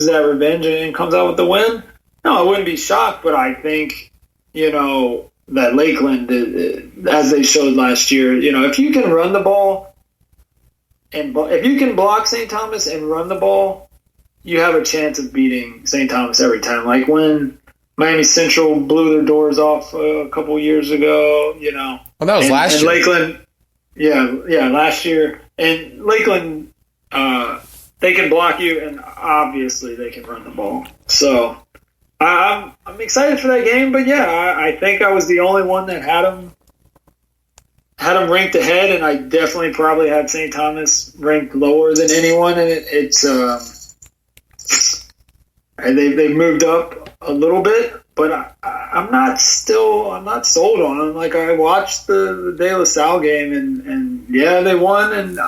that revenge and comes out with the win, no, I wouldn't be shocked. But I think, that Lakeland, as they showed last year, if you can run the ball and if you can block St. Thomas and run the ball, you have a chance of beating St. Thomas every time. Like when Miami Central blew their doors off a couple years ago, Well, that was last year. Lakeland, last year. And Lakeland, they can block you, and obviously they can run the ball. So I'm excited for that game. But I think I was the only one that had them ranked ahead, and I definitely probably had St. Thomas ranked lower than anyone. And they moved up a little bit, but I'm not sold on them. Like, I watched the De La Salle game, and they won,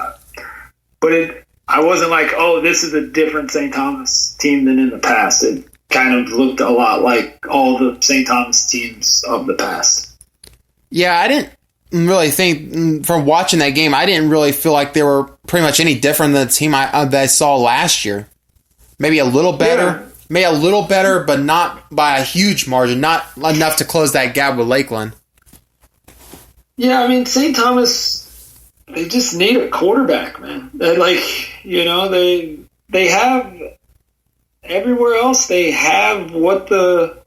but I wasn't like, oh, this is a different St. Thomas team than in the past. It kind of looked a lot like all the St. Thomas teams of the past. Yeah, I didn't really think, from watching that game, I didn't really feel like they were pretty much any different than the team that I saw last year. Maybe a little better. Yeah. Maybe a little better, but not by a huge margin. Not enough to close that gap with Lakeland. Yeah, I mean, St. Thomas, they just need a quarterback, man. They have everywhere else. They have what the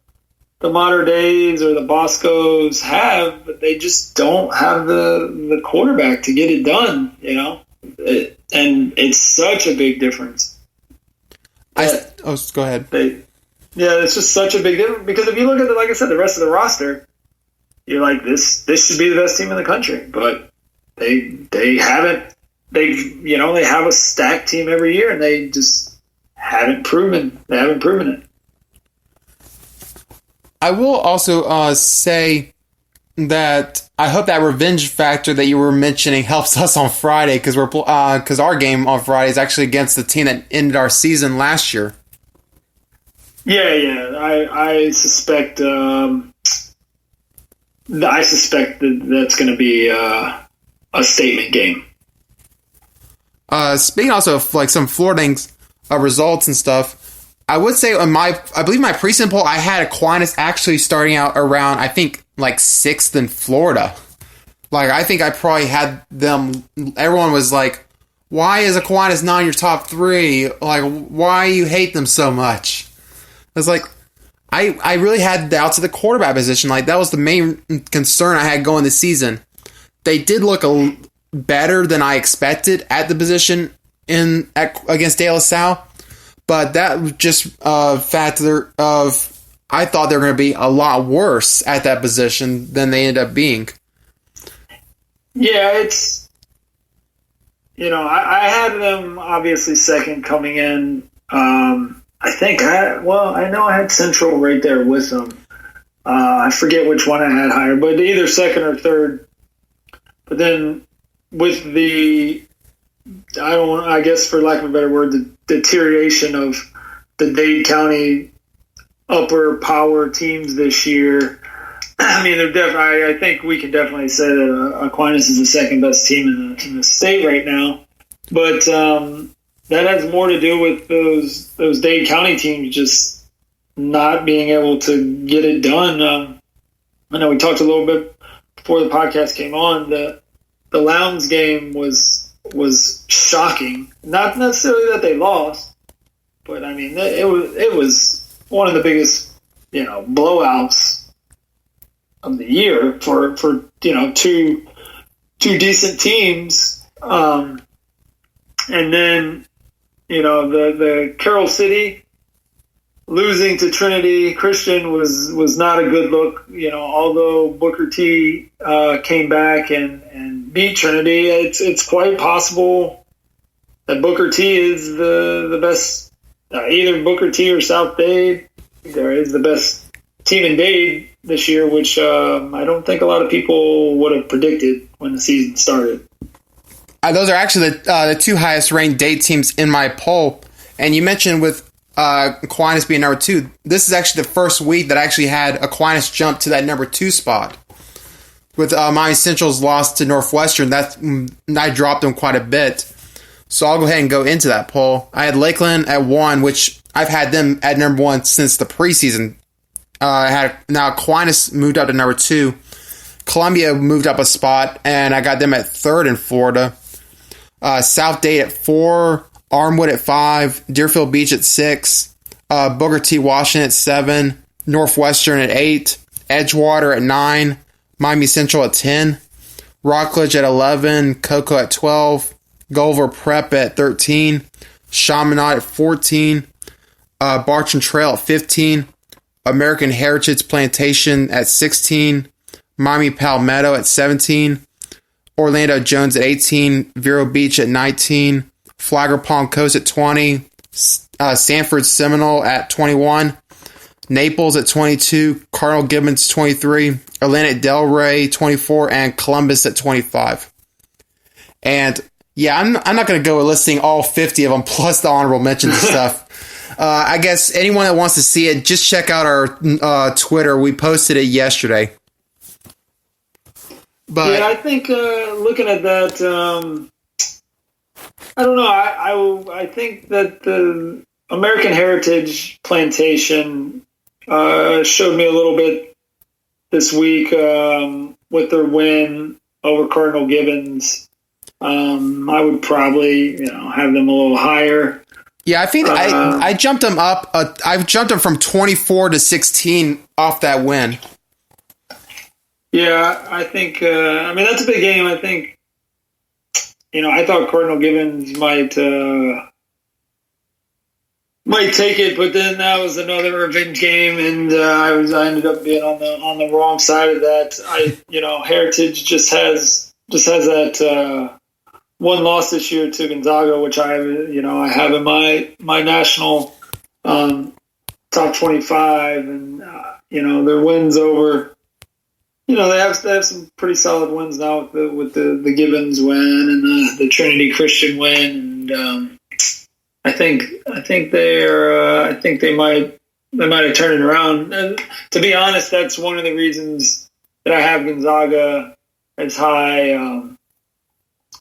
Mater Deis or the Boscos have, but they just don't have the quarterback to get it done. And it's such a big difference. Go ahead. It's just such a big difference because if you look at like I said, the rest of the roster, you're like, this should be the best team in the country, but they haven't. They have a stacked team every year, and they just haven't proven. They haven't proven it. I will also say that I hope that revenge factor that you were mentioning helps us on Friday, because our game on Friday is actually against the team that ended our season last year. Yeah. I suspect. I suspect that's going to be a statement game. Speaking also of like some Florida results and stuff, I would say I believe my preseason poll, I had Aquinas actually starting out around, I think, like 6th in Florida. Like, I think I probably had them, everyone was like, why is Aquinas not in your top 3? Like, why you hate them so much? It's like, I really had doubts at the quarterback position. Like, that was the main concern I had going this season. They did look better than I expected at the position against De La Salle. But that was just a factor of, I thought they were going to be a lot worse at that position than they ended up being. Yeah, it's, I had them obviously second coming in. I know I had Central right there with them. I forget which one I had higher, but either second or third. But then with I guess for lack of a better word, the deterioration of the Dade County upper power teams this year. I mean, I think we can definitely say that Aquinas is the second best team in the state right now. But that has more to do with those Dade County teams just not being able to get it done. I know we talked a little bit before the podcast came on. The Lowndes game was shocking. Not necessarily that they lost, but I mean it was one of the biggest blowouts of the year for two decent teams. And then the Carroll City losing to Trinity Christian was not a good look. Although Booker T came back and beat Trinity, it's quite possible that Booker T is the best. Either Booker T or South Dade is the best team in Dade this year, which I don't think a lot of people would have predicted when the season started. Those are actually the two highest ranked Dade teams in my poll. And you mentioned with Aquinas being number 2, this is actually the first week that I actually had Aquinas jump to that number 2 spot. With Miami Central's loss to Northwestern, I dropped them quite a bit. So I'll go ahead and go into that poll. I had Lakeland at 1, which I've had them at number 1 since the preseason. Now Aquinas moved up to number 2. Columbia moved up a spot, and I got them at 3rd in Florida. South Dade at 4, Armwood at 5, Deerfield Beach at 6, Booker T. Washington at 7, Northwestern at 8, Edgewater at 9, Miami Central at 10, Rockledge at 11, Cocoa at 12, Gulliver Prep at 13, Chaminade at 14, Bartram Trail at 15, American Heritage Plantation at 16, Miami Palmetto at 17, Orlando Jones at 18, Vero Beach at 19, Flagler Palm Coast at 20, Sanford Seminole at 21, Naples at 22, Cardinal Gibbons 23, Atlantic Delray 24, and Columbus at 25. And yeah, I'm not going to go listing all 50 of them plus the honorable mentions and stuff. I guess anyone that wants to see it, just check out our Twitter. We posted it yesterday. But yeah, I think looking at that, I don't know. I think that the American Heritage Plantation showed me a little bit this week with their win over Cardinal Gibbons. I would probably have them a little higher. Yeah, I think I jumped them up. I've jumped them from 24 to 16 off that win. Yeah, I think. That's a big game. I think. I thought Cardinal Gibbons might take it, but then that was another revenge game, and I ended up being on the wrong side of that. Heritage just has that one loss this year to Gonzaga, which I have in my national top 25, and their wins over. They have some pretty solid wins now with the Gibbons win and the Trinity Christian win, and I think they might have turned it around. And to be honest, that's one of the reasons that I have Gonzaga as high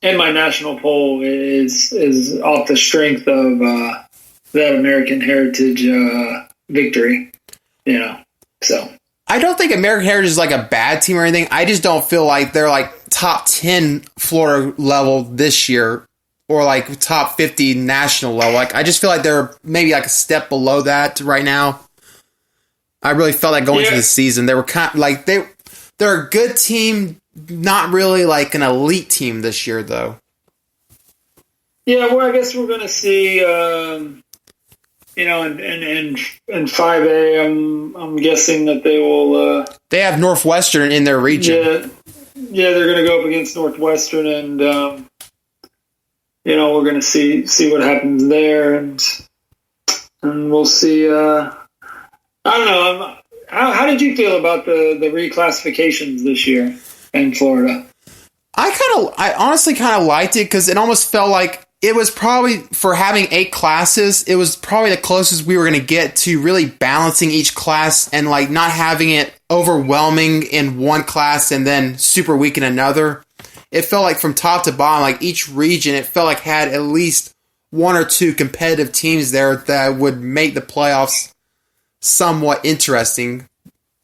in my national poll is off the strength of that American Heritage victory. So. I don't think American Heritage is like a bad team or anything. I just don't feel like they're like top 10 Florida level this year or like top 50 national level. Like I just feel like they're maybe like a step below that right now. I really felt like going into the season. They were kind of like they're a good team, not really like an elite team this year though. Yeah, well, I guess we're going to see in 5A, I'm guessing that they will. They have Northwestern in their region. Yeah, they're going to go up against Northwestern, and we're going to see what happens there, and we'll see. I don't know. How did you feel about the reclassifications this year in Florida? I honestly kind of liked it because it almost felt like. It was probably, for having 8 classes, it was probably the closest we were going to get to really balancing each class and like not having it overwhelming in one class and then super weak in another. It felt like from top to bottom, like each region, it felt like had at least 1 or 2 competitive teams there that would make the playoffs somewhat interesting.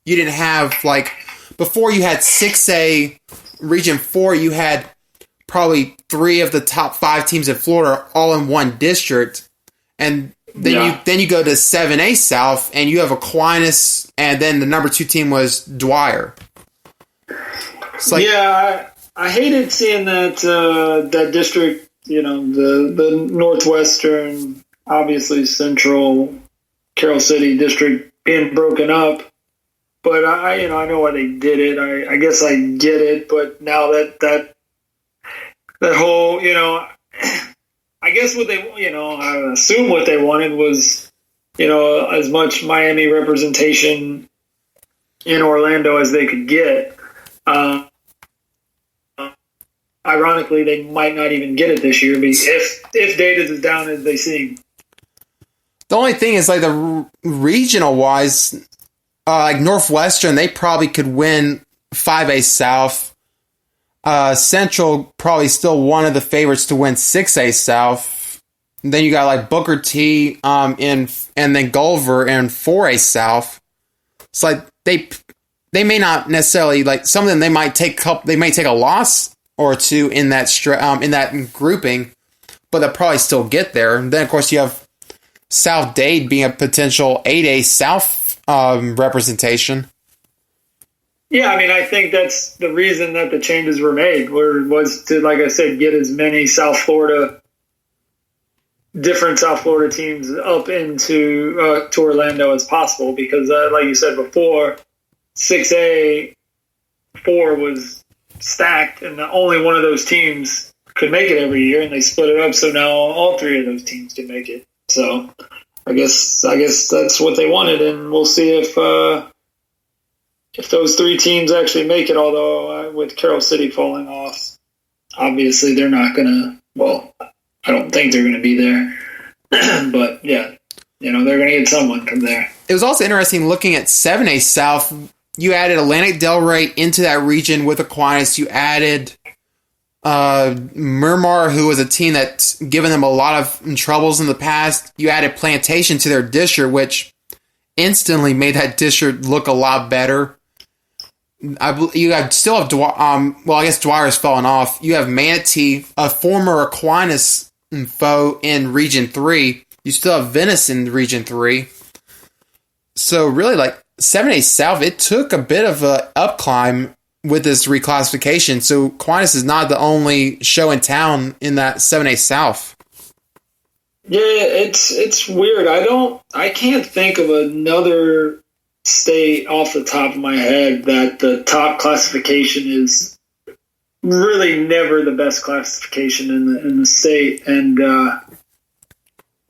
You didn't have, like, before you had 6A, Region 4, you had probably 3 of the top 5 teams in Florida all in one district, and then you go to 7A South and you have Aquinas, and then the number 2 team was Dwyer. Like, I hated seeing that district. The Northwestern, obviously Central, Carroll City district being broken up. But I know why they did it. I guess I get it. But now that whole, I guess what they, I assume what they wanted was, as much Miami representation in Orlando as they could get. Ironically, they might not even get it this year because if data is as down as they seem. The only thing is, like, the regional wise, like Northwestern, they probably could win 5A South. Central probably still one of the favorites to win 6A South. Then you got like Booker T, and then Gulliver in 4A South. It's like they may not necessarily like some of them. They might take a loss or two in that in that grouping, but they'll probably still get there. And then of course you have South Dade being a potential 8A South representation. Yeah, I mean, I think that's the reason that the changes were made was to, like I said, get as many different South Florida teams up into to Orlando as possible, because like you said before, 6A 4 was stacked and only one of those teams could make it every year, and they split it up so now all three of those teams can make it. So I guess that's what they wanted, and we'll see if those three teams actually make it, although with Carroll City falling off, obviously they're not going to, well, I don't think they're going to be there. But, yeah, they're going to get someone from there. It was also interesting looking at 7A South. You added Atlantic Delray into that region with Aquinas. You added Miramar, who was a team that's given them a lot of troubles in the past. You added Plantation to their district, which instantly made that district look a lot better. Still have I guess Dwyer's fallen off. You have Manatee, a former Aquinas foe in Region 3. You still have Venice in Region 3. So really, like 7A South, it took a bit of a up climb with this reclassification. So Aquinas is not the only show in town in that 7A South. Yeah, it's weird. I can't think of another state off the top of my head that the top classification is really never the best classification in the state, and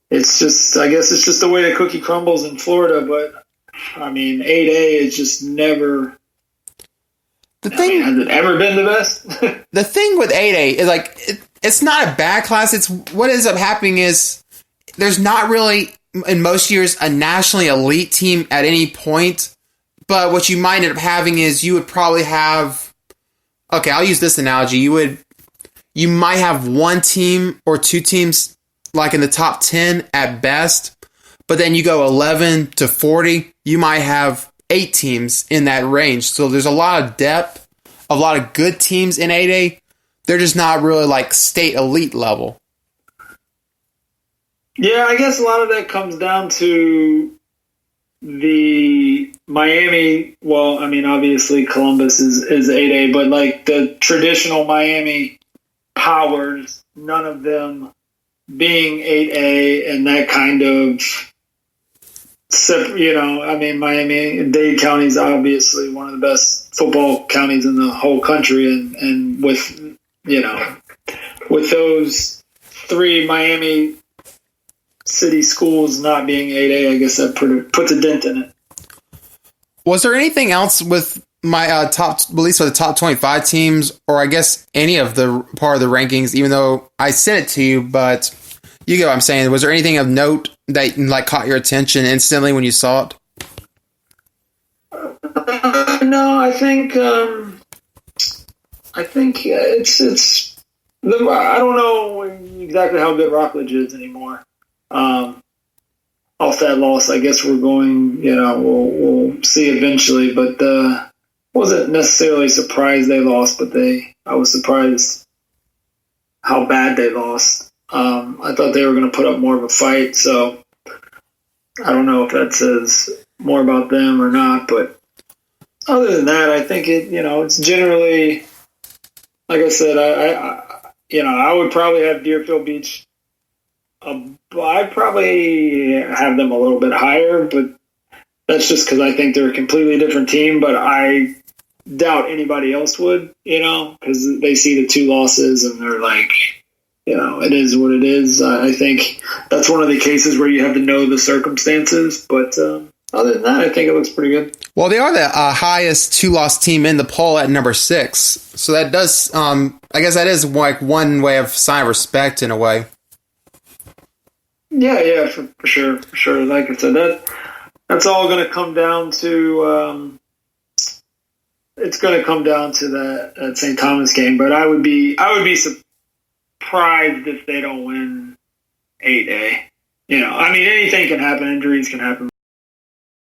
it's just, I guess it's just the way the cookie crumbles in Florida. But I mean, 8A is just never. Has it ever been the best? The thing with 8A is like it's not a bad class. It's what ends up happening is there's not really in most years a nationally elite team at any point. But what you might end up having is you would probably have. Okay, I'll use this analogy. You might have one team or two teams like in the top 10 at best, but then you go 11 to 40, you might have 8 teams in that range. So there's a lot of depth, a lot of good teams in 8A. They're just not really like state elite level. Yeah, I guess a lot of that comes down to the Miami. Well, I mean, obviously Columbus is 8A, but like the traditional Miami powers, none of them being 8A, and that kind of, I mean, Miami-Dade County is obviously one of the best football counties in the whole country, and with those three Miami city schools not being 8A, I guess that puts a dent in it. Was there anything else with my top, at least for the top 25 teams, or I guess any of the part of the rankings, even though I sent it to you, but you get what I'm saying. Was there anything of note that like caught your attention instantly when you saw it? No, I think it's I don't know exactly how good Rockledge is anymore. Off that loss, I guess we're going, we'll see eventually, but wasn't necessarily surprised they lost, but I was surprised how bad they lost. I thought they were going to put up more of a fight, so I don't know if that says more about them or not, but other than that, I think it's generally, like I said, I would probably have Deerfield Beach. I'd probably have them a little bit higher, but that's just because I think they're a completely different team. But I doubt anybody else would, because they see the 2 losses and they're like, it is what it is. I think that's one of the cases where you have to know the circumstances. But other than that, I think it looks pretty good. Well, they are the highest 2-loss team in the poll at number 6. So that does, I guess that is like one way of sign of respect in a way. Yeah, for sure. Like I said, that's all going to come down to. It's going to come down to that St. Thomas game, but I would be surprised if they don't win 8A. You know, I mean, anything can happen. Injuries can happen.